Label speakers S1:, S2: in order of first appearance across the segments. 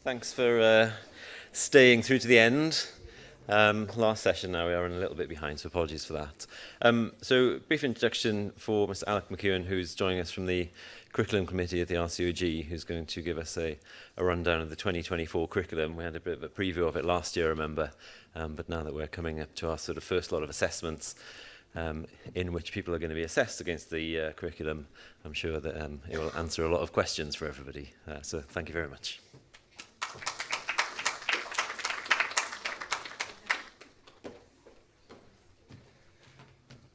S1: Thanks for staying through to the end. Last session now, we are running a little bit behind, so apologies for that. So, brief introduction for Mr. Alec McEwen, who's joining us from the Curriculum Committee at the RCOG, who's going to give us a rundown of the 2024 curriculum. We had a bit of a preview of it last year, I remember, but now that we're coming up to our sort of first lot of assessments, in which people are going to be assessed against the curriculum, I'm sure that it will answer a lot of questions for everybody. So thank you very much.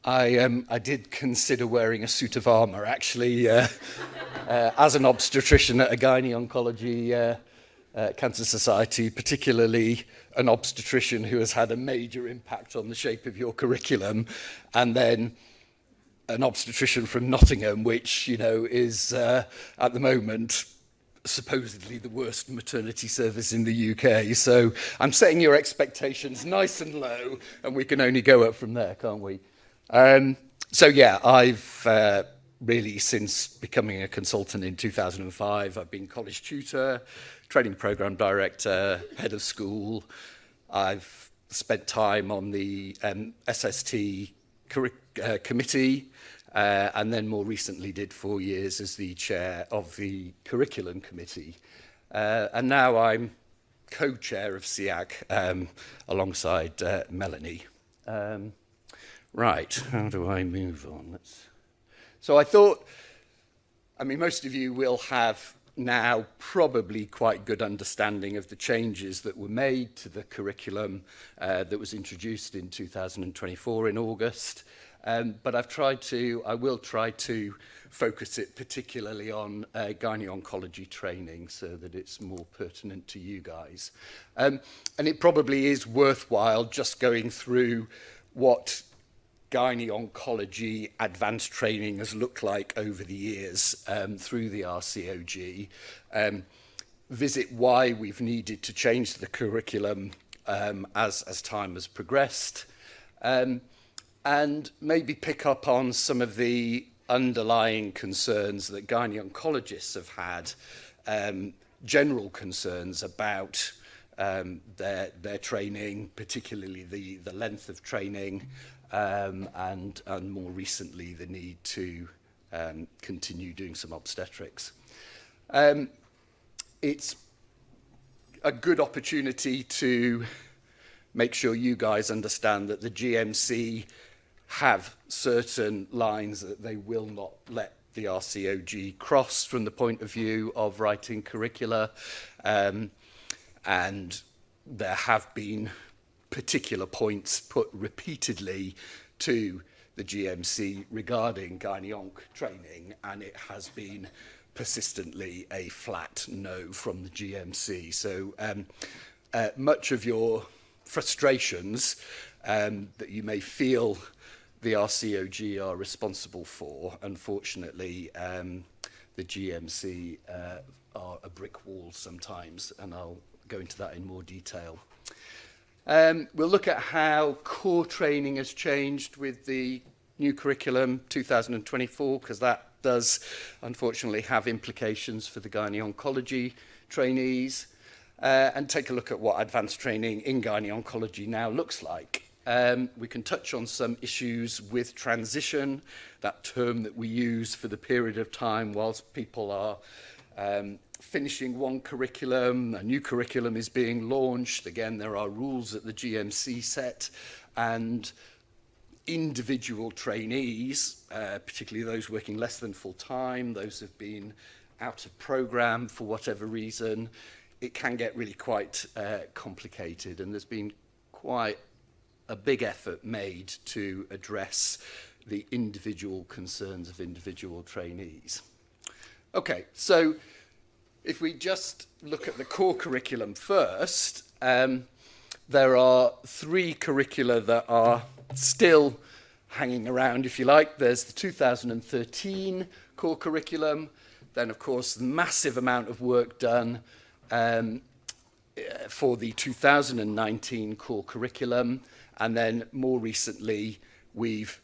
S2: I did consider wearing a suit of armour, actually, as an obstetrician at a gynae oncology cancer society, particularly an obstetrician who has had a major impact on the shape of your curriculum, and then an obstetrician from Nottingham, which, you know, is at the moment supposedly the worst maternity service in the UK. So I'm setting your expectations nice and low, and we can only go up from there, can't we? So yeah, I've really, since becoming a consultant in 2005, I've been college tutor, training program director, head of school. I've spent time on the SST committee, and then more recently did 4 years as the chair of the curriculum committee. And now I'm co-chair of SEAG alongside Melanie. Right, how do I move on? So I thought, I mean, most of you will have now probably quite good understanding of the changes that were made to the curriculum that was introduced in 2024 in August. But I will try to focus it particularly on gynae oncology training so that it's more pertinent to you guys. And it probably is worthwhile just going through what gynae oncology advanced training has looked like over the years through the RCOG, visit why we've needed to change the curriculum as time has progressed, and maybe pick up on some of the underlying concerns that gynae oncologists have had, general concerns about their training, particularly the length of training, and more recently the need to continue doing some obstetrics. It's a good opportunity to make sure you guys understand that the GMC have certain lines that they will not let the RCOG cross from the point of view of writing curricula, and there have been particular points put repeatedly to the GMC regarding gynae onc training, and it has been persistently a flat no from the GMC. So much of your frustrations that you may feel the RCOG are responsible for, unfortunately, the GMC are a brick wall sometimes, and I'll go into that in more detail. We'll look at how core training has changed with the new curriculum 2024, because that does unfortunately have implications for the gynae oncology trainees, and take a look at what advanced training in gynae oncology now looks like. We can touch on some issues with transition, that term that we use for the period of time whilst people are finishing one curriculum, a new curriculum is being launched. Again, there are rules that the GMC set, and individual trainees, particularly those working less than full time, those who've been out of program for whatever reason, it can get really quite complicated, and there's been quite a big effort made to address the individual concerns of individual trainees. Okay, so if we just look at the core curriculum first, there are 3 curricula that are still hanging around, if you like. There's the 2013 core curriculum, then of course the massive amount of work done for the 2019 core curriculum, and then more recently we've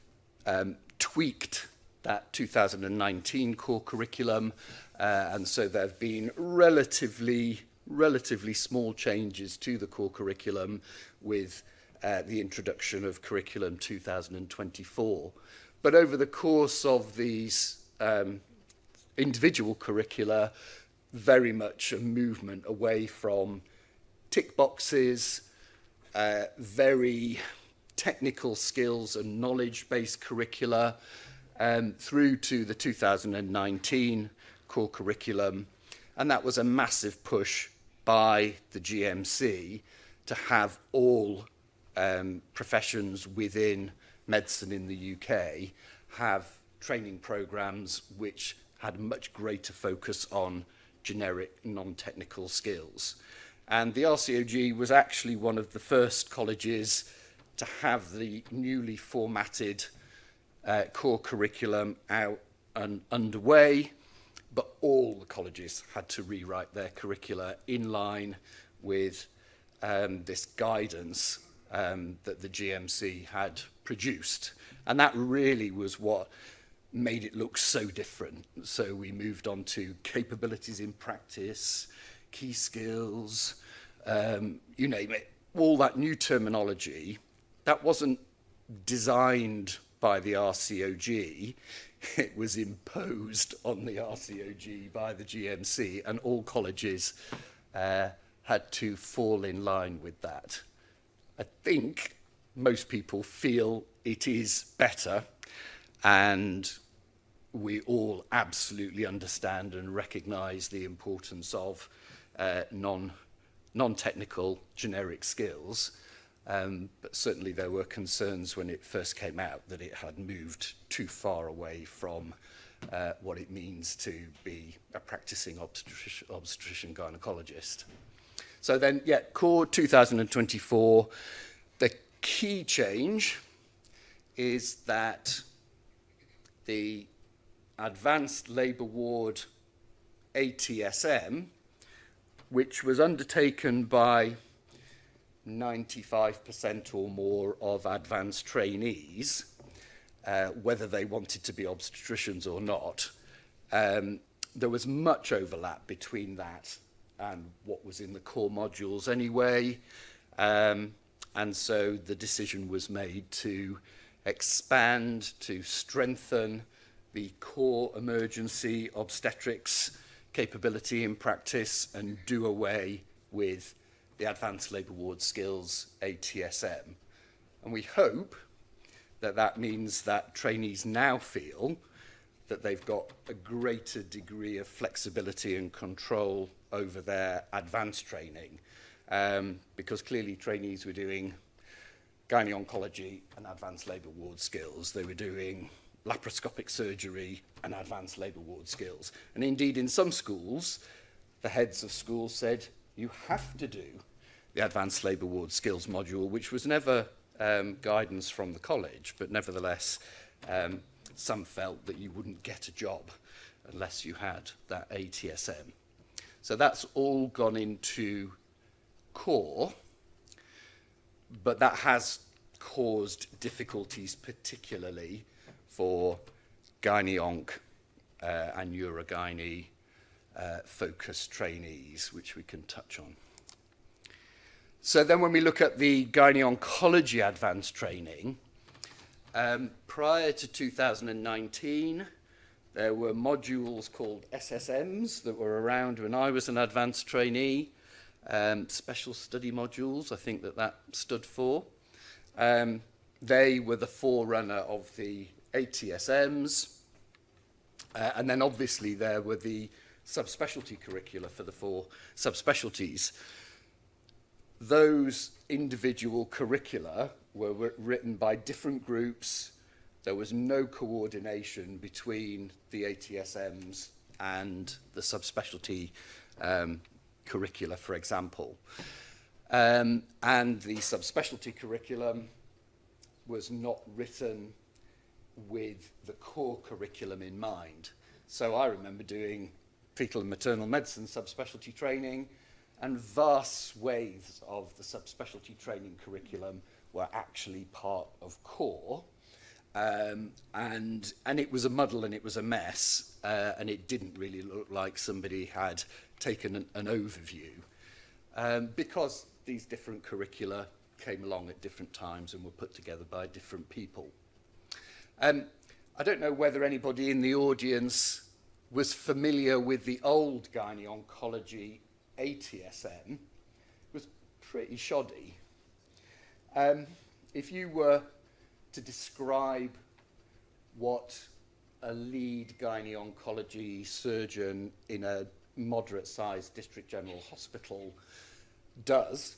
S2: tweaked that 2019 core curriculum, and so there have been relatively relatively small changes to the core curriculum with the introduction of Curriculum 2024. But over the course of these individual curricula, very much a movement away from tick boxes, very technical skills and knowledge-based curricula, through to the 2019 core curriculum. And that was a massive push by the GMC to have all professions within medicine in the UK have training programs which had much greater focus on generic non-technical skills. And the RCOG was actually one of the first colleges to have the newly formatted core curriculum out and underway, but all the colleges had to rewrite their curricula in line with this guidance that the GMC had produced. And that really was what made it look so different. So we moved on to capabilities in practice, key skills, you name it, all that new terminology. That wasn't designed by the RCOG, it was imposed on the RCOG by the GMC, and all colleges had to fall in line with that. I think most people feel it is better, and we all absolutely understand and recognise the importance of non-technical generic skills. But certainly there were concerns when it first came out that it had moved too far away from what it means to be a practicing obstetrician gynecologist. So then, yeah, core 2024, the key change is that the Advanced Labour Ward ATSM, which was undertaken by 95% or more of advanced trainees, whether they wanted to be obstetricians or not, there was much overlap between that and what was in the core modules anyway. And so the decision was made to expand, to strengthen the core emergency obstetrics capability in practice and do away with the Advanced Labour Ward Skills ATSM. And we hope that that means that trainees now feel that they've got a greater degree of flexibility and control over their advanced training, because clearly trainees were doing gynae-oncology and advanced labour ward skills. They were doing laparoscopic surgery and advanced labour ward skills. And indeed, in some schools, the heads of schools said, you have to do the advanced labour ward skills module, which was never guidance from the college, but nevertheless, some felt that you wouldn't get a job unless you had that ATSM. So that's all gone into core, but that has caused difficulties, particularly for gynae-onc and urogynae focused trainees, which we can touch on. So then when we look at the gynae-oncology advanced training, prior to 2019, there were modules called SSMs that were around when I was an advanced trainee, special study modules, I think that stood for. They were the forerunner of the ATSMs, and then obviously there were the subspecialty curricula for the 4 subspecialties. Those individual curricula were written by different groups. There was no coordination between the ATSMs and the subspecialty curricula, for example. And the subspecialty curriculum was not written with the core curriculum in mind. So I remember doing fetal and maternal medicine subspecialty training, and vast swathes of the subspecialty training curriculum were actually part of core. And it was a muddle and it was a mess, and it didn't really look like somebody had taken an overview. because these different curricula came along at different times and were put together by different people. I don't know whether anybody in the audience was familiar with the old gynae oncology ATSM. It was pretty shoddy. If you were to describe what a lead gynae oncology surgeon in a moderate-sized district general hospital does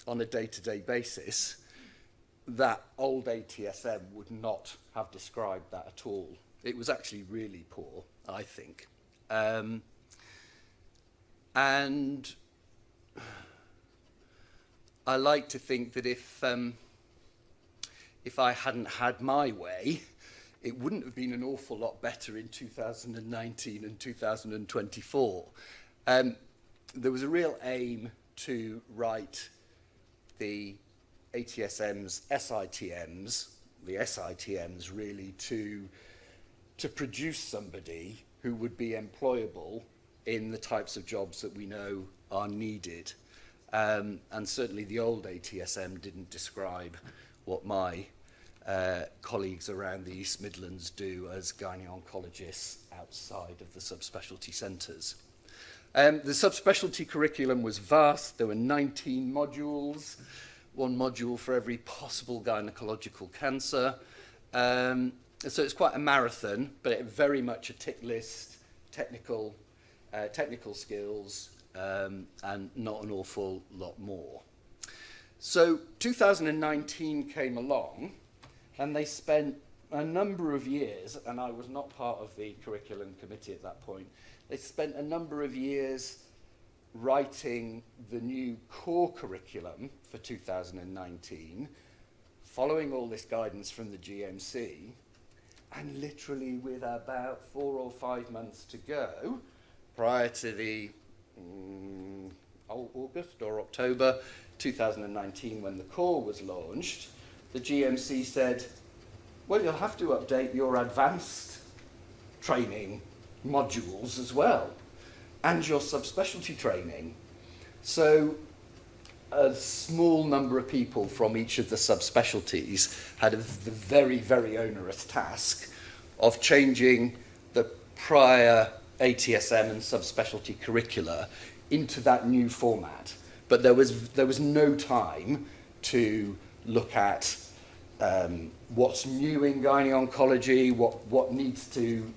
S2: on a day-to-day basis, that old ATSM would not have described that at all. It was actually really poor, I think. And I like to think that if I hadn't had my way, it wouldn't have been an awful lot better in 2019 and 2024. There was a real aim to write the ATSMs, SITMs, the SITMs really to produce somebody who would be employable in the types of jobs that we know are needed. And certainly the old ATSM didn't describe what my colleagues around the East Midlands do as gynae oncologists outside of the subspecialty centres. The subspecialty curriculum was vast. There were 19 modules, one module for every possible gynecological cancer. So it's quite a marathon, but it very much a tick list, technical skills, and not an awful lot more. So 2019 came along, and they spent a number of years, and I was not part of the curriculum committee at that point, they spent a number of years writing the new core curriculum for 2019, following all this guidance from the GMC, and literally with about 4 or 5 months to go, prior to the August or October 2019 when the core was launched, the GMC said, well, you'll have to update your advanced training modules as well, and your subspecialty training. So a small number of people from each of the subspecialties had the very, very onerous task of changing the prior ATSM and subspecialty curricula into that new format. But there was no time to look at what's new in gynae oncology, what needs to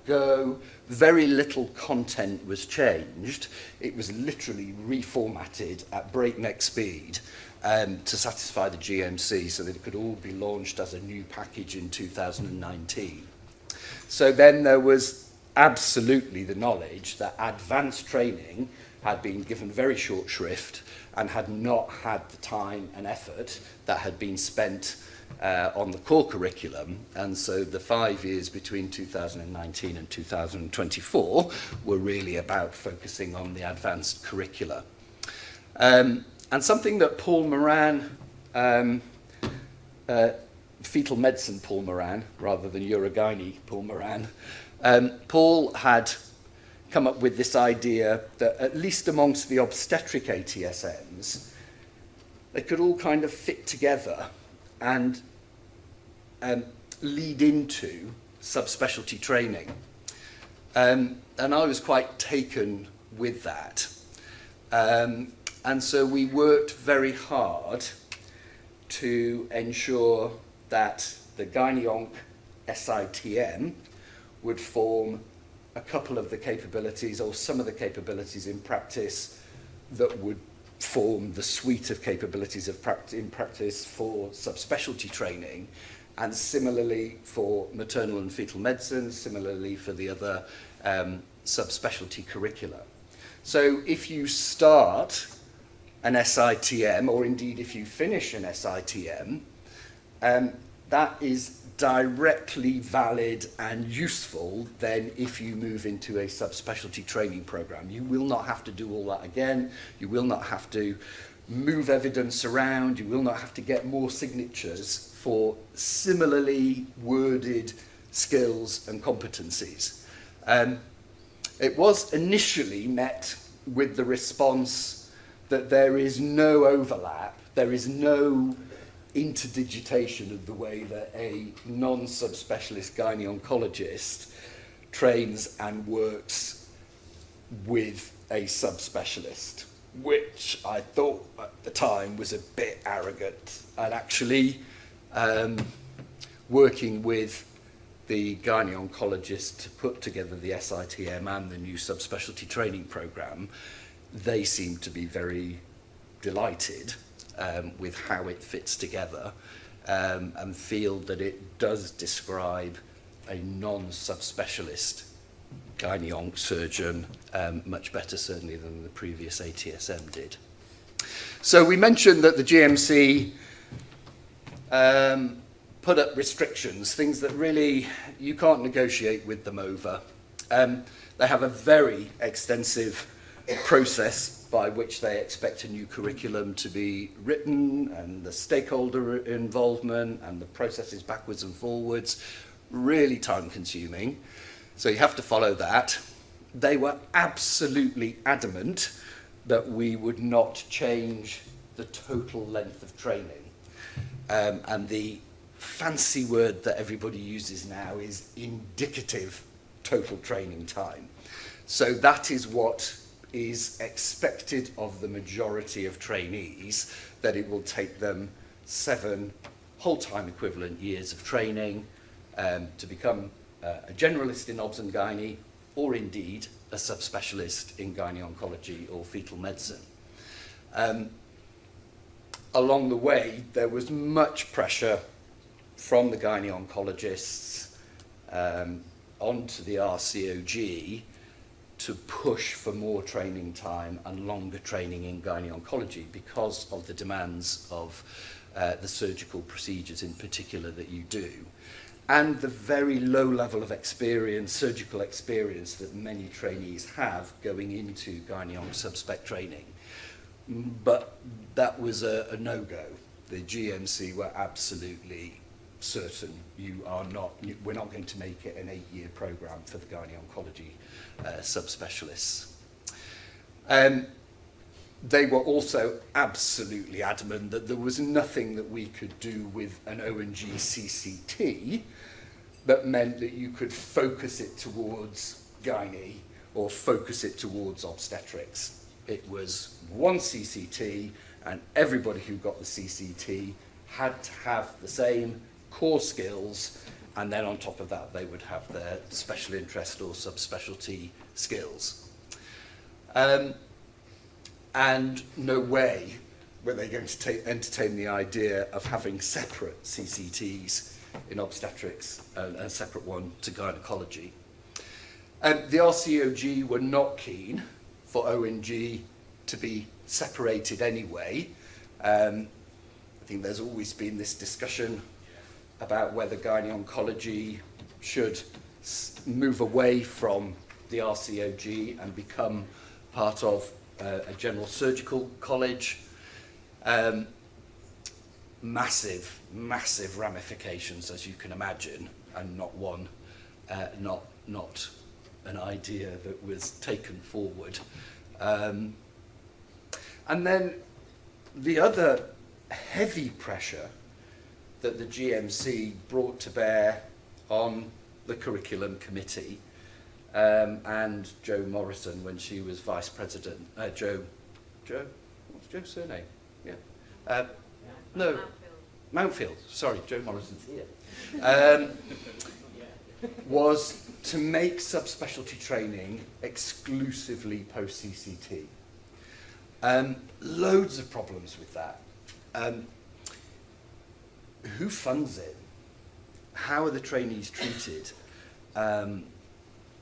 S2: go. Very little content was changed. It was literally reformatted at breakneck speed to satisfy the GMC so that it could all be launched as a new package in 2019. So then there was absolutely the knowledge that advanced training had been given very short shrift and had not had the time and effort that had been spent on the core curriculum, and so the 5 years between 2019 and 2024 were really about focusing on the advanced curricula. And something that Paul Moran, fetal medicine Paul Moran, rather than urogynae Paul Moran, Paul had come up with this idea that at least amongst the obstetric ATSMs, they could all kind of fit together and lead into subspecialty training. And I was quite taken with that. And so we worked very hard to ensure that the gynae-onc SITM would form a couple of the capabilities or some of the capabilities in practice that would form the suite of capabilities in practice for subspecialty training, and similarly for maternal and fetal medicine, similarly for the other subspecialty curricula. So if you start an SITM, or indeed if you finish an SITM, that is directly valid and useful then if you move into a subspecialty training program. You will not have to do all that again. You will not have to move evidence around. You will not have to get more signatures for similarly worded skills and competencies. It was initially met with the response that there is no overlap, there is no interdigitation of the way that a non-subspecialist gynae-oncologist trains and works with a subspecialist, which I thought at the time was a bit arrogant. And actually, working with the gynae-oncologist to put together the SITM and the new subspecialty training programme, they seem to be very delighted with how it fits together, and feel that it does describe a non-subspecialist gynae-onc surgeon much better certainly than the previous ATSM did. So we mentioned that the GMC put up restrictions, things that really you can't negotiate with them over. They have a very extensive process by which they expect a new curriculum to be written, and the stakeholder involvement and the processes backwards and forwards, really time consuming. So you have to follow that. They were absolutely adamant that we would not change the total length of training. And the fancy word that everybody uses now is indicative total training time. So that is what is expected of the majority of trainees, that it will take them 7 whole-time equivalent years of training to become a generalist in obs and gynae, or indeed a subspecialist in gynae-oncology or fetal medicine. Along the way, there was much pressure from the gynae-oncologists onto the RCOG to push for more training time and longer training in gynae-oncology because of the demands of the surgical procedures in particular that you do, and the very low level of experience, surgical experience, that many trainees have going into gynae-onc subspec training. But that was a no-go. The GMC were absolutely certain we're not going to make it an 8-year program for the gynae-oncology subspecialists. They were also absolutely adamant that there was nothing that we could do with an ONG CCT that meant that you could focus it towards gynae or focus it towards obstetrics. It was one CCT, and everybody who got the CCT had to have the same core skills, and then on top of that they would have their special interest or subspecialty skills. And no way were they going to entertain the idea of having separate CCTs in obstetrics and a separate one to gynecology. The RCOG were not keen for ONG to be separated anyway. I think there's always been this discussion about whether gynae-oncology should move away from the RCOG and become part of a general surgical college. Massive ramifications, as you can imagine, and not an idea that was taken forward. And then the other heavy pressure that the GMC brought to bear on the curriculum committee, and Jo Morrison when she was vice president. Jo, what's Jo's surname? Yeah. No, Mountfield. Sorry, Jo Morrison's here. Was to make subspecialty training exclusively post-CCT. Loads of problems with that. Who funds it? How are the trainees treated?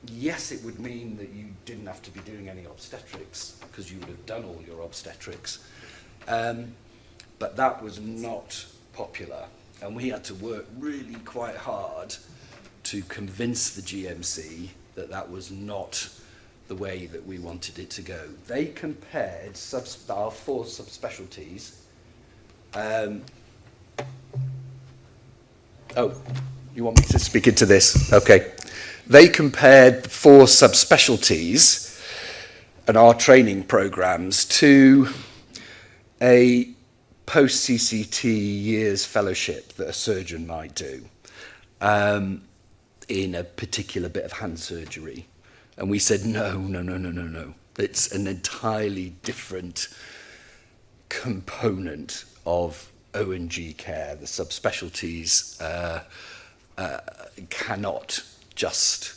S2: Yes, it would mean that you didn't have to be doing any obstetrics because you would have done all your obstetrics. But that was not popular, and we had to work really quite hard to convince the GMC that that was not the way that we wanted it to go. They compared our 4 subspecialties. Oh, you want me to speak into this? Okay. They compared 4 subspecialties and our training programs to a post-CCT years fellowship that a surgeon might do in a particular bit of hand surgery. And we said, no. It's an entirely different component of O&G care. The subspecialties cannot just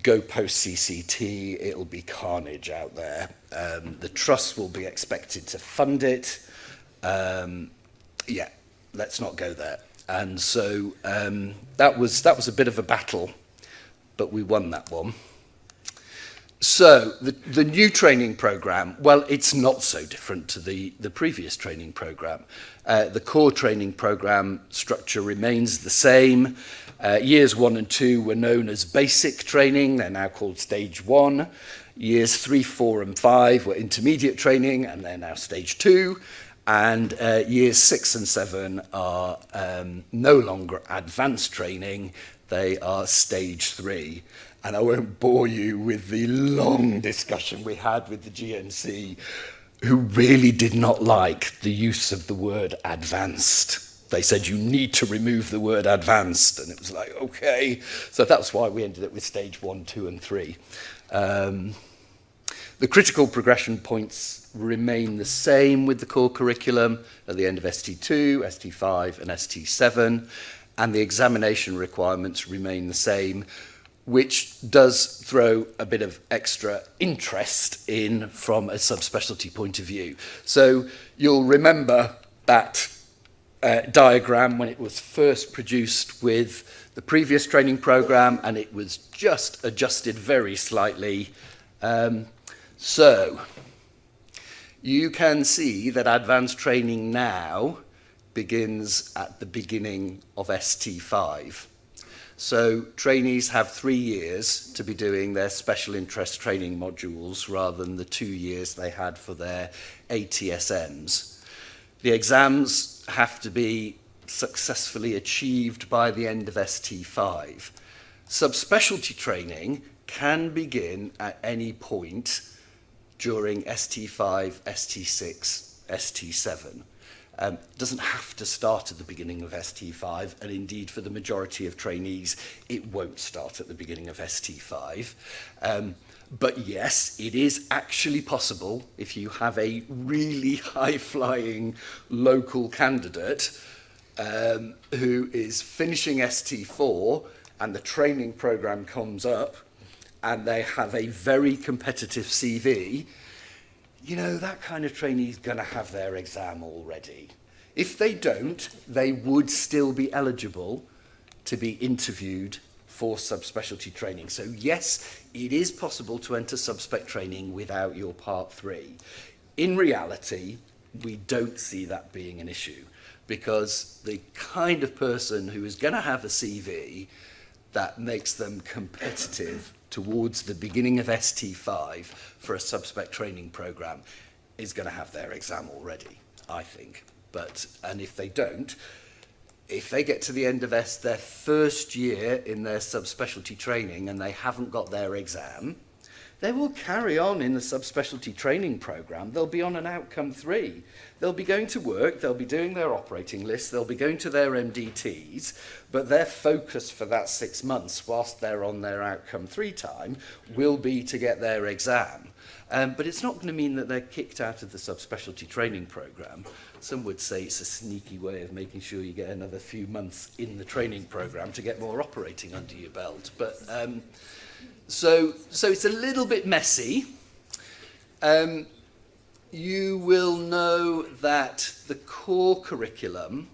S2: go post-CCT, it'll be carnage out there. The trust will be expected to fund it. Yeah, let's not go there. And so that was a bit of a battle, but we won that one. So the new training program, well, it's not so different to the previous training program. The core training program structure remains the same. Years 1 and 2 were known as basic training. They're now called stage 1. Years 3, 4 and 5 were intermediate training, and they're now stage 2. And years 6 and 7 are no longer advanced training. They are stage 3. And I won't bore you with the long discussion we had with the GNC, who really did not like the use of the word advanced. They said, you need to remove the word advanced. And it was like, okay. So that's why we ended up with stage 1, 2, and 3. The critical progression points remain the same with the core curriculum at the end of ST2, ST5, and ST7. And the examination requirements remain the same, which does throw a bit of extra interest in from a subspecialty point of view. So you'll remember that diagram when it was first produced with the previous training program, and it was just adjusted very slightly. So you can see that advanced training now begins at the beginning of ST5. So trainees have 3 years to be doing their special interest training modules rather than the 2 years they had for their ATSMs. The exams have to be successfully achieved by the end of ST5. Subspecialty training can begin at any point during ST5, ST6, ST7. Doesn't have to start at the beginning of ST5, and indeed for the majority of trainees it won't start at the beginning of ST5. But yes, it is actually possible if you have a really high-flying local candidate who is finishing ST4 and the training program comes up and they have a very competitive CV, you know, that kind of trainee is going to have their exam already. If they don't, they would still be eligible to be interviewed for subspecialty training. So yes, it is possible to enter subspec training without your Part 3. In reality, we don't see that being an issue, because the kind of person who is going to have a CV that makes them competitive towards the beginning of ST5 for a subspec training program is going to have their exam already, I think. And if they don't, if they get to the end of their first year in their subspecialty training and they haven't got their exam, they will carry on in the subspecialty training program. They'll be on an outcome 3. They'll be going to work, they'll be doing their operating list, they'll be going to their MDTs, but their focus for that 6 months whilst they're on their outcome 3 time will be to get their exam. But it's not going to mean that they're kicked out of the subspecialty training program. Some would say it's a sneaky way of making sure you get another few months in the training program to get more operating under your belt. But so it's a little bit messy. You will know that the core curriculum,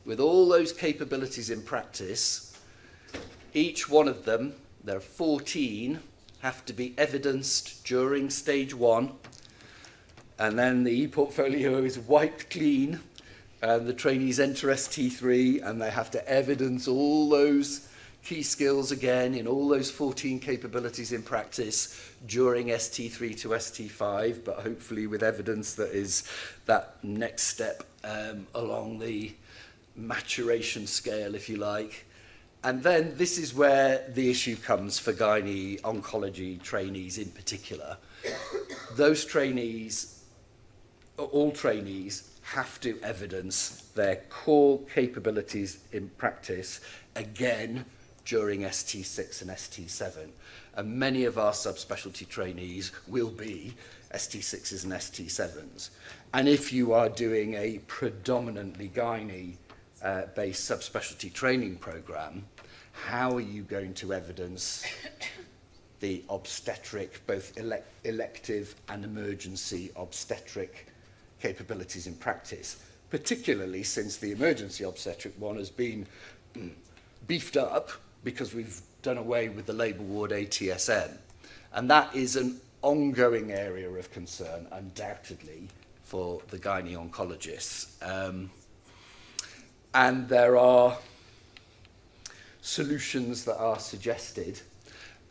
S2: with all those capabilities in practice, each one of them, there are 14, have to be evidenced during stage 1, and then the e-portfolio is wiped clean, and the trainees enter ST3, and they have to evidence all those key skills again in all those 14 capabilities in practice during ST3 to ST5, but hopefully with evidence that is that next step along the maturation scale, if you like. And then this is where the issue comes for gynae oncology trainees in particular. Those trainees all trainees have to evidence their core capabilities in practice again during ST6 and ST7. And many of our subspecialty trainees will be ST6s and ST7s. And if you are doing a predominantly gynae-based subspecialty training program, how are you going to evidence the obstetric, both elective and emergency obstetric capabilities in practice, particularly since the emergency obstetric one has been beefed up because we've done away with the labour ward ATSM. And that is an ongoing area of concern, undoubtedly, for the gynae oncologists. And there are solutions that are suggested.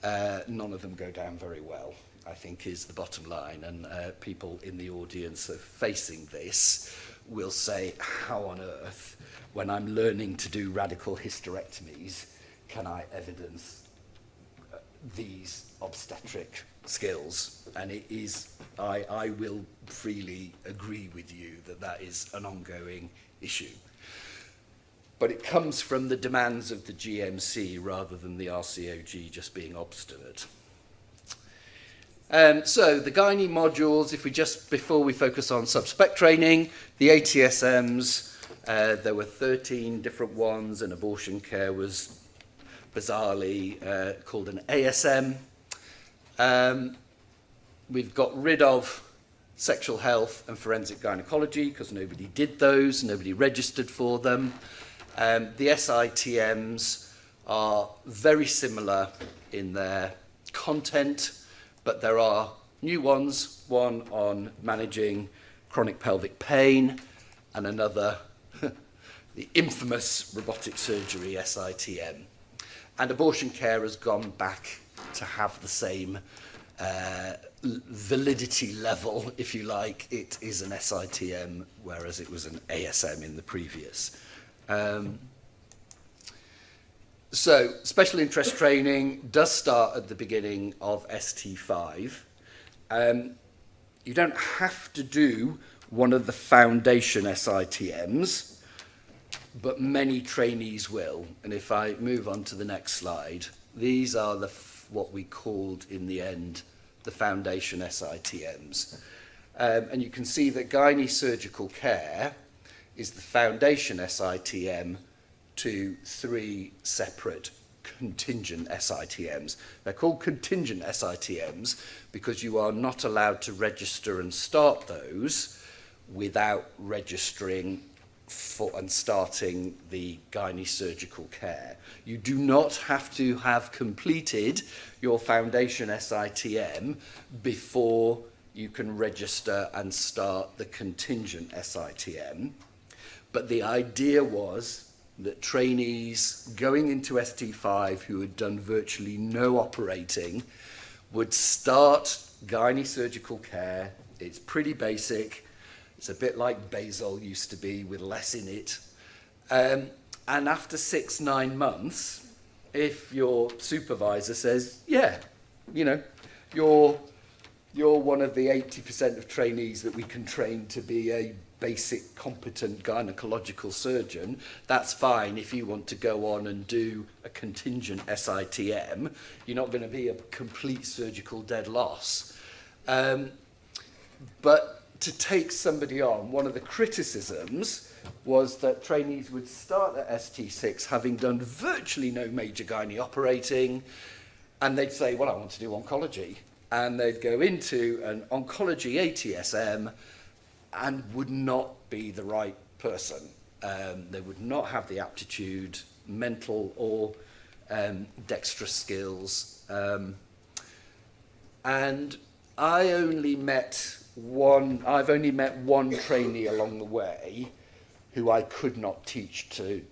S2: None of them go down very well, I think, is the bottom line. And people in the audience facing this will say, how on earth, when I'm learning to do radical hysterectomies, can I evidence these obstetric skills? And it is, I will freely agree with you that that is an ongoing issue. But it comes from the demands of the GMC rather than the RCOG just being obstinate. So the gynae modules, before we focus on subspec training, the ATSMs, there were 13 different ones, and abortion care was bizarrely called an ASM. We've got rid of sexual health and forensic gynecology because nobody did those, nobody registered for them. The SITMs are very similar in their content, but there are new ones, one on managing chronic pelvic pain and another, the infamous robotic surgery SITM. And abortion care has gone back to have the same validity level, if you like. It is an SITM, whereas it was an ASM in the previous. So special interest training does start at the beginning of ST5. You don't have to do one of the foundation SITMs, but many trainees will. And if I move on to the next slide, these are what we called in the end the foundation SITMs. And you can see that gynae surgical care is the foundation SITM to 3 separate contingent SITMs. They're called contingent SITMs because you are not allowed to register and start those without registering for and starting the gynae surgical care. You do not have to have completed your foundation SITM before you can register and start the contingent SITM. But the idea was that trainees going into ST5 who had done virtually no operating would start gynae surgical care. It's pretty basic. It's a bit like basal used to be with less in it. And after 6-9 months, if your supervisor says, yeah, you know, you're one of the 80% of trainees that we can train to be a basic competent gynecological surgeon, that's fine. If you want to go on and do a contingent SITM, you're not going to be a complete surgical dead loss. But to take somebody on, one of the criticisms was that trainees would start at ST6 having done virtually no major gynae operating, and they'd say, well, I want to do oncology. And they'd go into an oncology ATSM and would not be the right person. They would not have the aptitude, mental or dexterous skills. And I've only met one trainee along the way who I could not teach to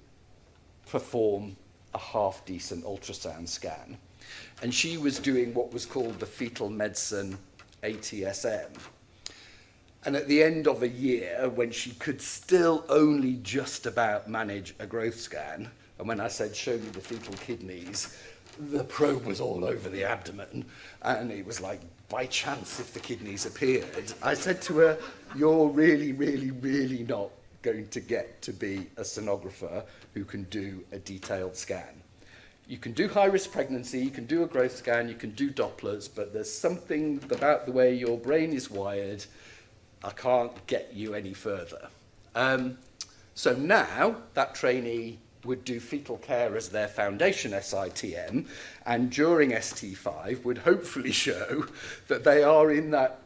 S2: perform a half-decent ultrasound scan. And she was doing what was called the fetal medicine ATSM. And at the end of a year, when she could still only just about manage a growth scan, and when I said, show me the fetal kidneys, the probe was all over the abdomen, and it was like, by chance, if the kidneys appeared, I said to her, you're really, really, really not going to get to be a sonographer who can do a detailed scan. You can do high-risk pregnancy, you can do a growth scan, you can do Dopplers, but there's something about the way your brain is wired, I can't get you any further. So now, that trainee would do fetal care as their foundation SITM, and during ST5 would hopefully show that they are in that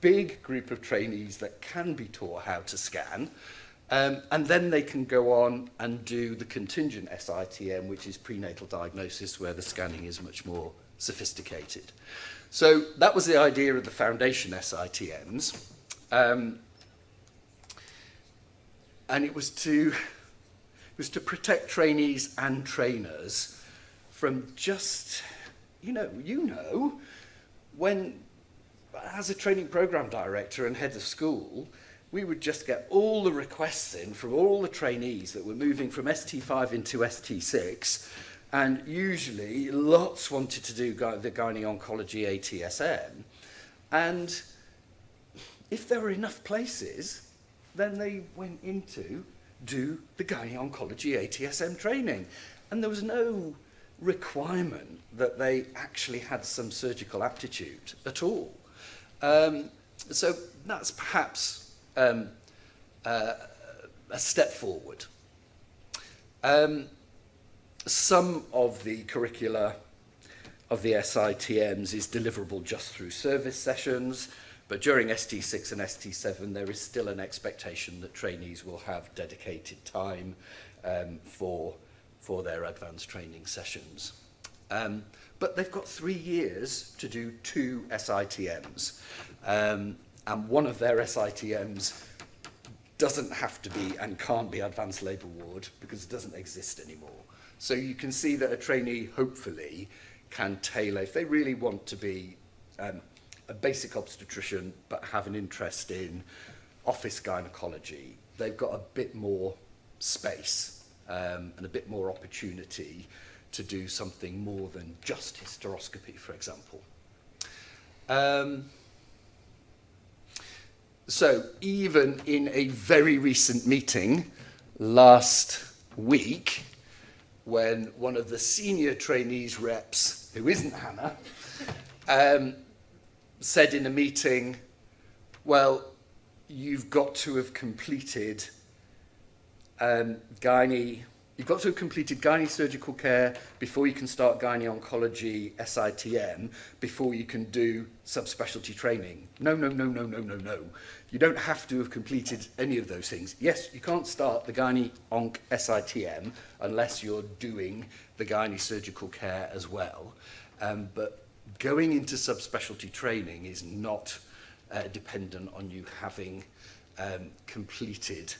S2: big group of trainees that can be taught how to scan, and then they can go on and do the contingent SITM, which is prenatal diagnosis, where the scanning is much more sophisticated. So that was the idea of the foundation SITMs, and it was to protect trainees and trainers from just, when, as a training program director and head of school, we would just get all the requests in from all the trainees that were moving from ST5 into ST6, and usually lots wanted to do the gynae-oncology ATSM, and if there were enough places, then they went into do the gynae-oncology ATSM training. And there was no requirement that they actually had some surgical aptitude at all. So that's perhaps a step forward. Some of the curricula of the SITMs is deliverable just through service sessions, but during ST6 and ST7, there is still an expectation that trainees will have dedicated time for their advanced training sessions. But they've got 3 years to do 2 SITMs. And one of their SITMs doesn't have to be and can't be advanced labour ward because it doesn't exist anymore. So you can see that a trainee, hopefully, can tailor, if they really want to be a basic obstetrician but have an interest in office gynecology, they've got a bit more space and a bit more opportunity to do something more than just hysteroscopy, for example. So even in a very recent meeting last week, when one of the senior trainees reps, who isn't Hannah, said in a meeting, well, you've got to have completed gynae surgical care before you can start gynae-oncology SITM, before you can do subspecialty training. No. You don't have to have completed any of those things. Yes, you can't start the gynae-onc SITM unless you're doing the gynae surgical care as well. But going into subspecialty training is not dependent on you having completed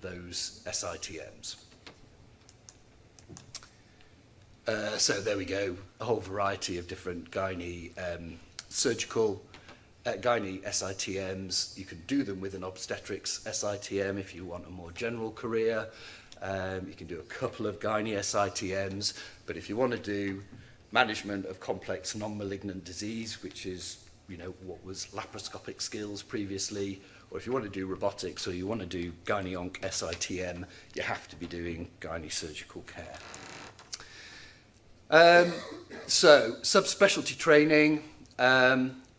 S2: those SITMs. So there we go, a whole variety of different gynae surgical gynae SITMs. You can do them with an obstetrics SITM if you want a more general career. You can do a couple of gynae SITMs, but if you want to do management of complex non-malignant disease, which is what was laparoscopic skills previously, or if you want to do robotics or you want to do gynae-onc SITM, you have to be doing gynae surgical care. So, subspecialty training,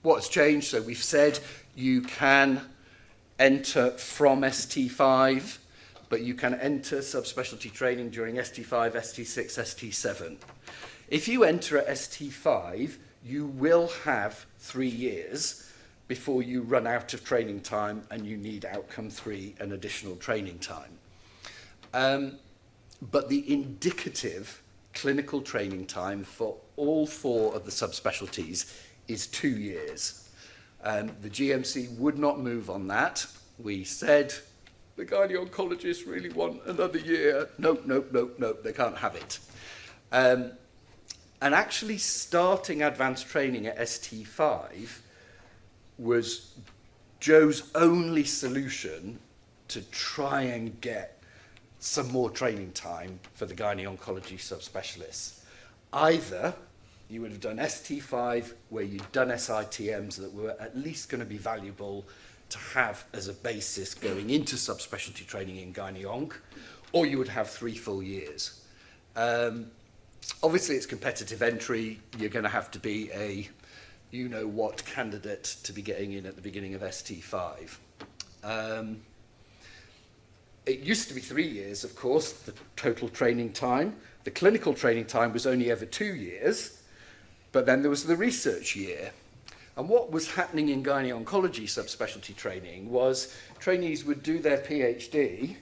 S2: what's changed? So we've said you can enter from ST5, but you can enter subspecialty training during ST5, ST6, ST7. If you enter at ST5, you will have 3 years before you run out of training time and you need outcome 3 and additional training time. But the indicative clinical training time for all 4 of the subspecialties is 2 years. The GMC would not move on that. We said, the gynae-oncologists really want another year. No, they can't have it. And actually starting advanced training at ST5 was Joe's only solution to try and get some more training time for the gynae-oncology subspecialists. either you would have done ST5 where you'd done SITMs that were at least going to be valuable to have as a basis going into subspecialty training in gynae-onc, or you would have 3 full years. Obviously, it's competitive entry. You're going to have to be a you-know-what candidate to be getting in at the beginning of ST5. It used to be 3 years, of course, the total training time. The clinical training time was only ever 2 years, but then there was the research year. And what was happening in gynae-oncology subspecialty training was trainees would do their PhD,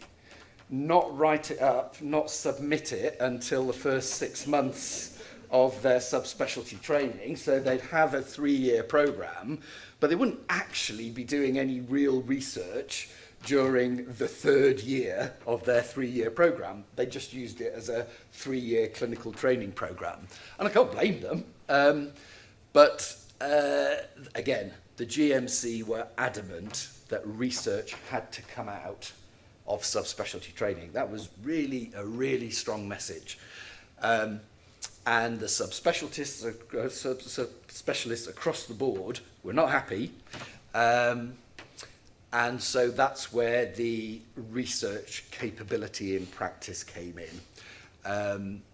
S2: not write it up, not submit it until the first 6 months of their subspecialty training. So they'd have a 3-year program, but they wouldn't actually be doing any real research during the 3rd year of their 3-year program. They just used it as a 3-year clinical training program. And I can't blame them. Again, the GMC were adamant that research had to come out of subspecialty training. That was really a really strong message. And the subspecialists across the board were not happy. And so that's where the research capability in practice came in.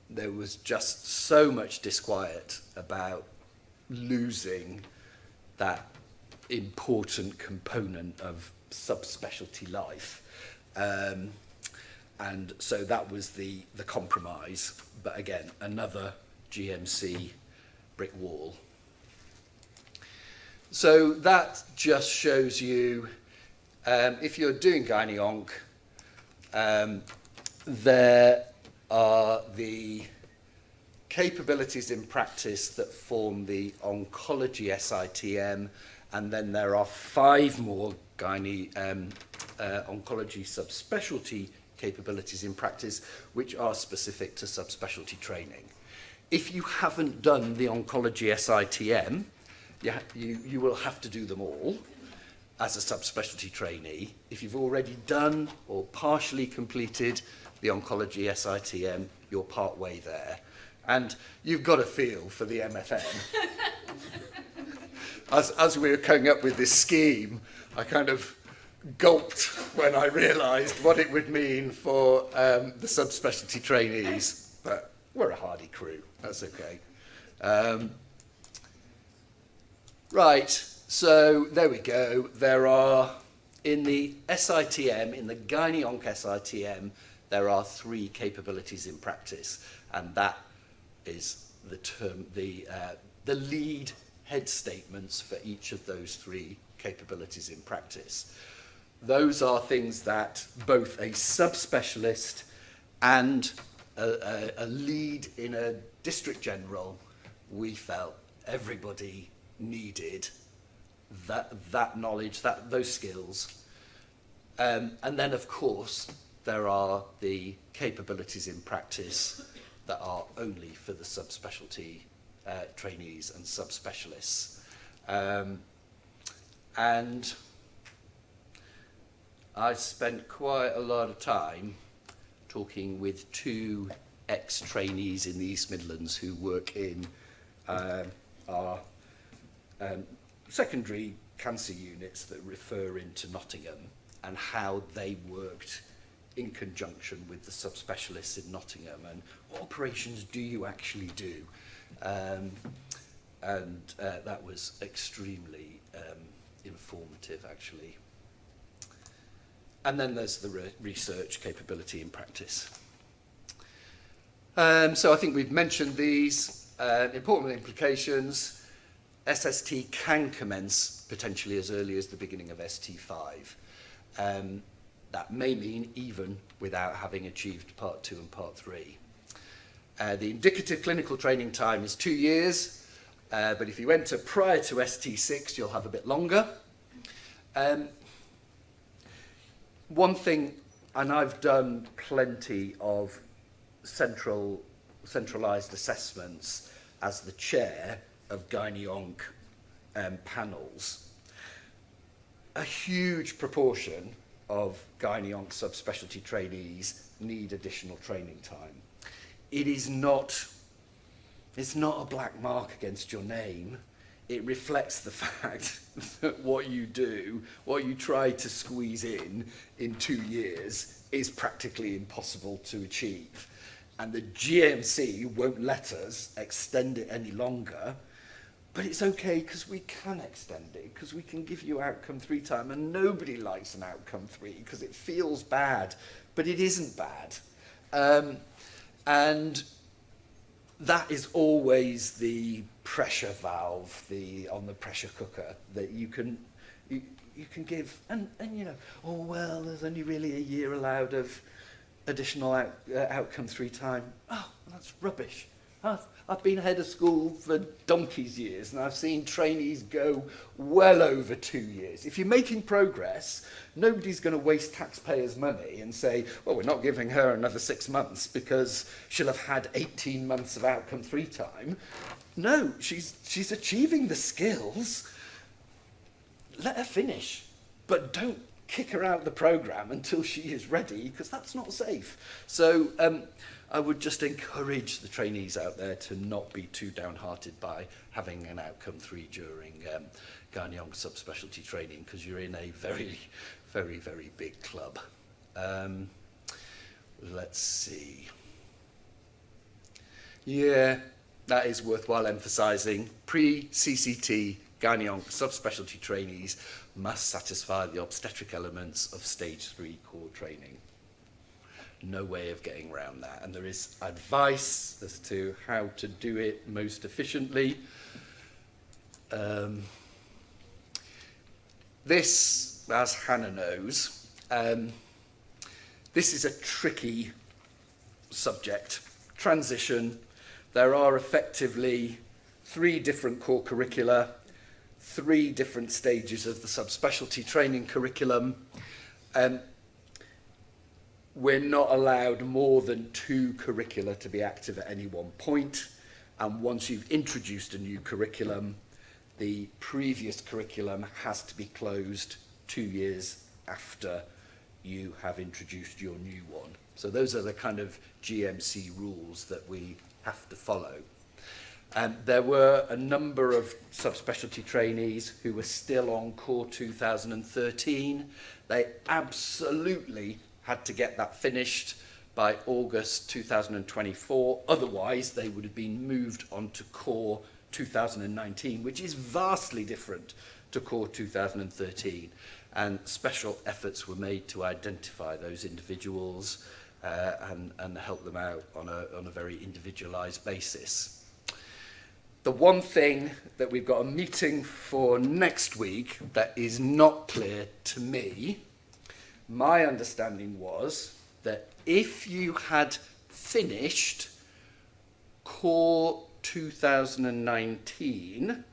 S2: There was just so much disquiet about losing that important component of subspecialty life. And so that was the compromise. But again, another GMC brick wall. So that just shows you, if you're doing gynae-onc, there are the capabilities in practice that form the oncology SITM, and then there are 5 more oncology subspecialty capabilities in practice, which are specific to subspecialty training. If you haven't done the oncology SITM, you will have to do them all as a subspecialty trainee. If you've already done or partially completed the oncology SITM, you're part way there. And you've got a feel for the MFM. As we were coming up with this scheme, I kind of gulped when I realised what it would mean for the subspecialty trainees. But we're a hardy crew, that's okay. Right, so there we go. There are, in the SITM, in the gynae-onc SITM, there are 3 capabilities in practice, and that is the term, the lead head statements for each of those 3 capabilities in practice. Those are things that both a subspecialist and a lead in a district general, we felt everybody needed that knowledge, those skills. And then, of course, there are the capabilities in practice that are only for the subspecialty trainees and subspecialists. And I spent quite a lot of time talking with 2 ex-trainees in the East Midlands who work in our secondary cancer units that refer into Nottingham, and how they worked in conjunction with the subspecialists in Nottingham, and what operations do you actually do? That was extremely informative, actually. And then there's the research capability in practice. So I think we've mentioned these important implications. SST can commence potentially as early as the beginning of ST5. That may mean even without having achieved Part 2 and Part 3. The indicative clinical training time is 2 years, but if you enter prior to ST6, you'll have a bit longer. One thing, and I've done plenty of centralised assessments as the chair of gynae-onc panels. A huge proportion of gynae-onc subspecialty trainees need additional training time. It is not It's not a black mark against your name. It reflects the fact that what you do, what you try to squeeze in 2 years, is practically impossible to achieve. And the GMC won't let us extend it any longer, but it's okay because we can extend it, because we can give you outcome 3 time, and nobody likes an outcome 3 because it feels bad, but it isn't bad. And that is always the pressure valve, on the pressure cooker that you can give, and you know, oh well, there's only really a year allowed of additional outcome 3 time. Oh, that's rubbish. I've been head of school for donkey's years, and I've seen trainees go well over 2 years. If you're making progress, nobody's going to waste taxpayers' money and say, well, we're not giving her another 6 months because she'll have had 18 months of outcome 3 time. No, she's achieving the skills. Let her finish, but don't kick her out of the programme until she is ready, because that's not safe. So I would just encourage the trainees out there to not be too downhearted by having an outcome 3 during Ganyong subspecialty training, because you're in a very, very, very big club. Let's see. Yeah, that is worthwhile emphasising. Pre-CCT Ganyong subspecialty trainees must satisfy the obstetric elements of stage 3 core training. No way of getting around that. And there is advice as to how to do it most efficiently. This, as Hannah knows, this is a tricky subject. Transition. There are effectively 3 different core curricula, 3 different stages of the subspecialty training curriculum. We're not allowed more than 2 curricula to be active at any one point. And once you've introduced a new curriculum, the previous curriculum has to be closed 2 years after you have introduced your new one. So those are the kind of GMC rules that we have to follow. And there were a number of subspecialty trainees who were still on Core 2013. They absolutely had to get that finished by August 2024. Otherwise, they would have been moved on to Core 2019, which is vastly different to Core 2013. And special efforts were made to identify those individuals and help them out on a very individualized basis. The one thing that we've got a meeting for next week that is not clear to me, my understanding was that if you had finished Core 2019,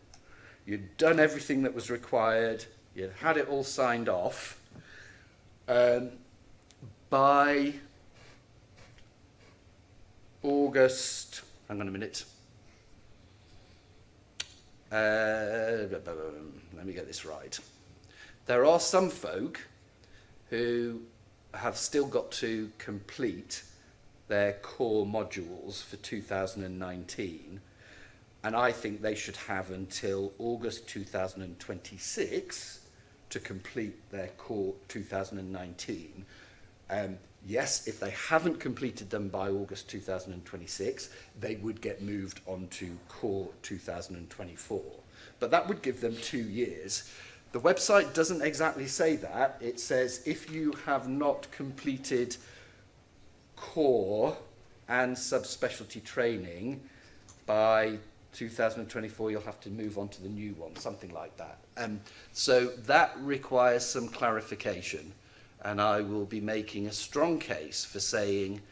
S2: you'd done everything that was required, you'd had it all signed off, by August, hang on a minute, let me get this right. There are some folk who have still got to complete their core modules for 2019, and I think they should have until August 2026 to complete their core 2019. Yes, if they haven't completed them by August 2026, they would get moved on to Core 2024. But that would give them 2 years. The website doesn't exactly say that. It says if you have not completed Core and subspecialty training by 2024, you'll have to move on to the new one, something like that. So that requires some clarification. And I will be making a strong case for saying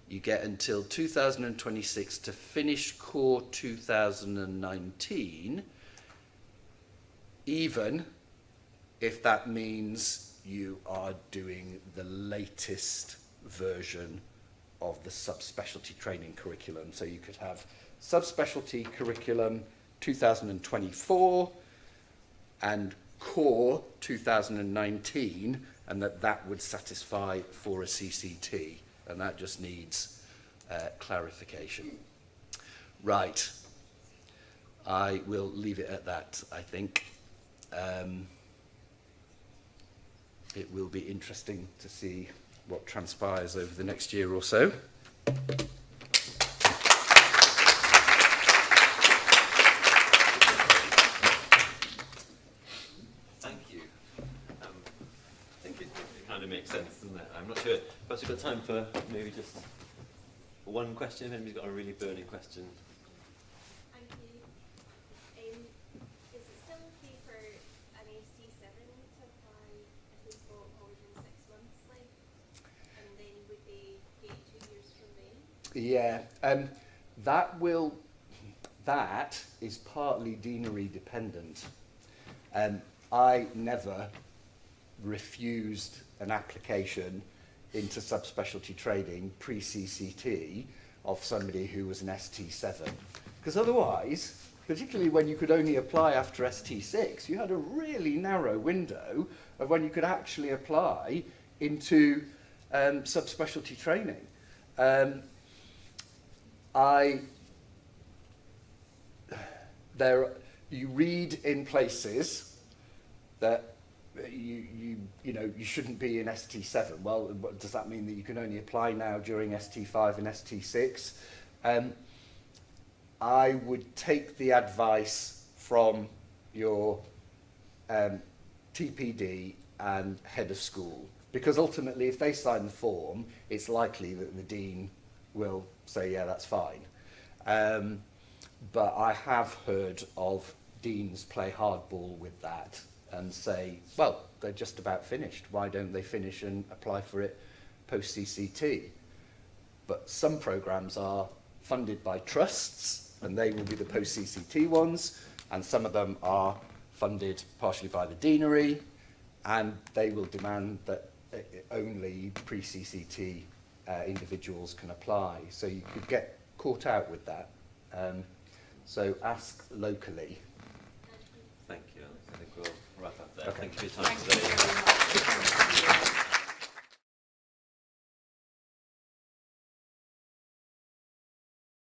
S2: you get until 2026 to finish Core 2019, even if that means you are doing the latest version of the subspecialty training curriculum. So you could have subspecialty curriculum 2024 and Core 2019, and that would satisfy for a CCT, and that just needs clarification. Right. I will leave it at that, I think. It will be interesting to see what transpires over the next year or so.
S1: Thank you. I think it kind of makes sense, doesn't it? I'm not sure. Perhaps we've got time for maybe just one question. If anybody's got a really burning question.
S3: Thank you. Is it still okay for an ST7 to apply if they spoke more than 6 months, like, and then would they get 2 years from then?
S2: Yeah, that is partly deanery dependent. I never refused an application into subspecialty training pre-CCT of somebody who was an ST7. Because otherwise, particularly when you could only apply after ST6, you had a really narrow window of when you could actually apply into subspecialty training. You read in places that you shouldn't be in ST7. Well, does that mean that you can only apply now during ST5 and ST6? I would take the advice from your TPD and head of school, because ultimately if they sign the form, it's likely that the dean will say, yeah, that's fine. But I have heard of deans play hardball with that and say, well, they're just about finished. Why don't they finish and apply for it post-CCT? But some programmes are funded by trusts, and they will be the post-CCT ones, and some of them are funded partially by the deanery, and they will demand that only pre-CCT individuals can apply. So you could get caught out with that. So ask locally.
S1: Thank you. I think we'll wrap up there.
S2: Okay.
S1: Thank you for your time
S4: Thank you
S1: today.
S4: very much.